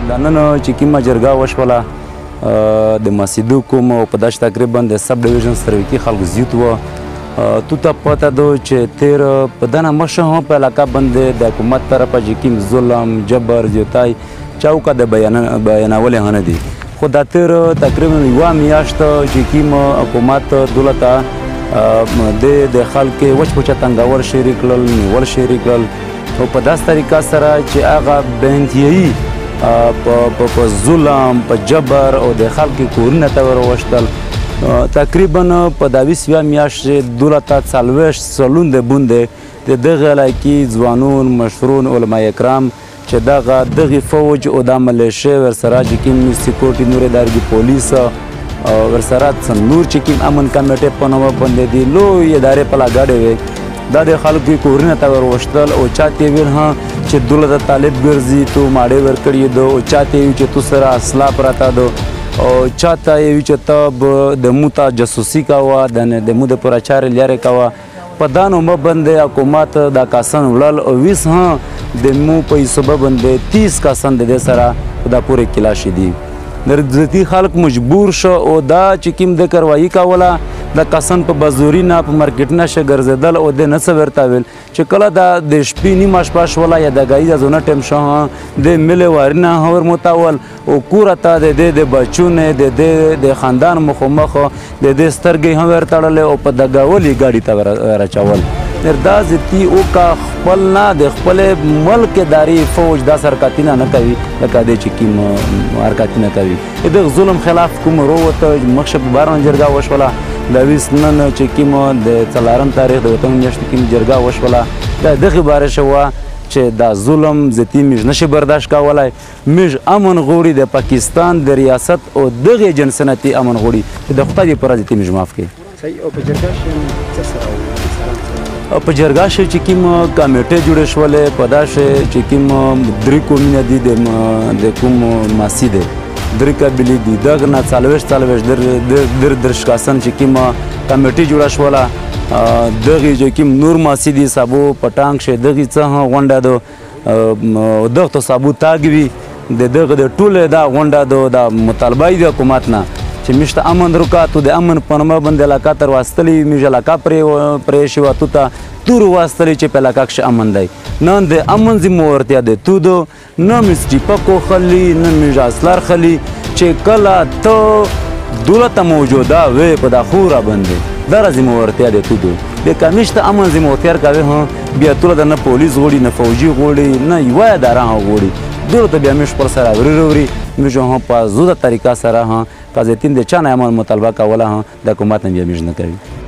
دا نن چې کومه جرګه وشوله د مسجدو کوم او په داسې تقریبا د سب ډیویژن سروکي خلکو زیات وه تو ته پته ده چې تیر په دنه مخشه هم په علاقه باندې د حکومت طرفه چې کوم ظلم جبر زیاتی چوکه د بیانول هم نه دي خو دا تیر تقریبا یوه میاشت چې کوم حکومت دولت د خلکو وچ پوچه تنګول شروع کړل نیول شروع کړل او په داسې طریقه سره چې هغه بې انتهایي په ظلم په جبر او د خلکو کورونه ته وروشتل تقریبا په دا 20 میاشتې دولت ته 40 سلونه بوندې د دغه علاقې ځوانون مشرون علما کرام چې دغه فوج او د ملیشه ورسره چې کوم سکیورټي نور ادارې پولیس ورسره نور چې کوم امن کمیټې په نوم باندې دي لوی ادارې په لاګاډې وي دا د خلکو کورونه ته وروشتل او چاته ویل ها چې دولت طالب ګرځي تو ماړې ورکړي دو او چاته وی چې تو سره اصلاح پراته دو او چاته وی چې ته د موتا جاسوسي کاوه د مو د پراچار لارې کاوه په دانو مبندې حکومت دا کسان وړل او ویس ها د مو په سبب باندې 30 کسان د سره دا پوره کلاشي دي درځتي خلک مجبور شو او دا چې کوم د کاروایی کوله د کسان په بازوري نه په مارکیټ نه شه ګرځېدل او د نه څه ورته ویل چې کله د شپې نیمه شپه شوله یا د ګایزه زونه ټیم شو د ملې واري نه ور متاول او کوره ته د بچو نه د خاندان مخامخ د سترګې هم ورتړلې او په دګاولي ګاډي ته راچول دا زتی او کا خپل نه د خپل ملک داري فوج دا سرکاتینه نه کوي لکه د چې کوم حرکتونه کوي د ظلم خلاف کوم وروته مخشه په باران جرګه وشوله د 20 نن چې کوم د 4 تاریخ د وطن میاشتې کوم جرګه وشوله دا دغه باره شوه چې دا ظلم زتی موږ نشي برداشت کولای موږ امن غوړي د پاکستان د ریاست او دغه جنسنتي امن غوړي چې د خدای په رضا موږ معاف کړي صحیح او په جرګه په جرګه شو چې کوم کمیټې جوړې شولې په داسې چې کوم درې کومونه دي د کوم ماسی دي درې قبیلې دي دغه نه 40 درش کسان چې کوم کمیټې جوړه شوله دغه چې کوم نور ماسی دي سابو پټانګ شه دغه څه غونډه دو دغه سابو تاګوي دغه د ټوله دا غونډه د مطالبه د حکومت نه چې مشته امن رکاتو د امن پنمه باندې علاقه تر واستلې میژ علاقه پرې شو تو ته تور واستلې چې په علاقه کې امن دی نن د امن ذمہ ورتیا ده تو دو نه مسجد پکو خلی نه میژ اصلار خلی چې کله ته دولت موجوده وي په داخوره باندې در ذمہ ورتیا ده تو دو د کمیشته امن ذمہ ورتیا کوي ها بیا ټول د نه پولیس غوړي نه فوجي غوړي نه یو اداره غوړي دولت بیا مش پر سره وروري موږ هم په زوده طریقه سره ها قاضیتین د چا نه امن مطالبه کوله ها د حکومت نه بیا موږ نه کوي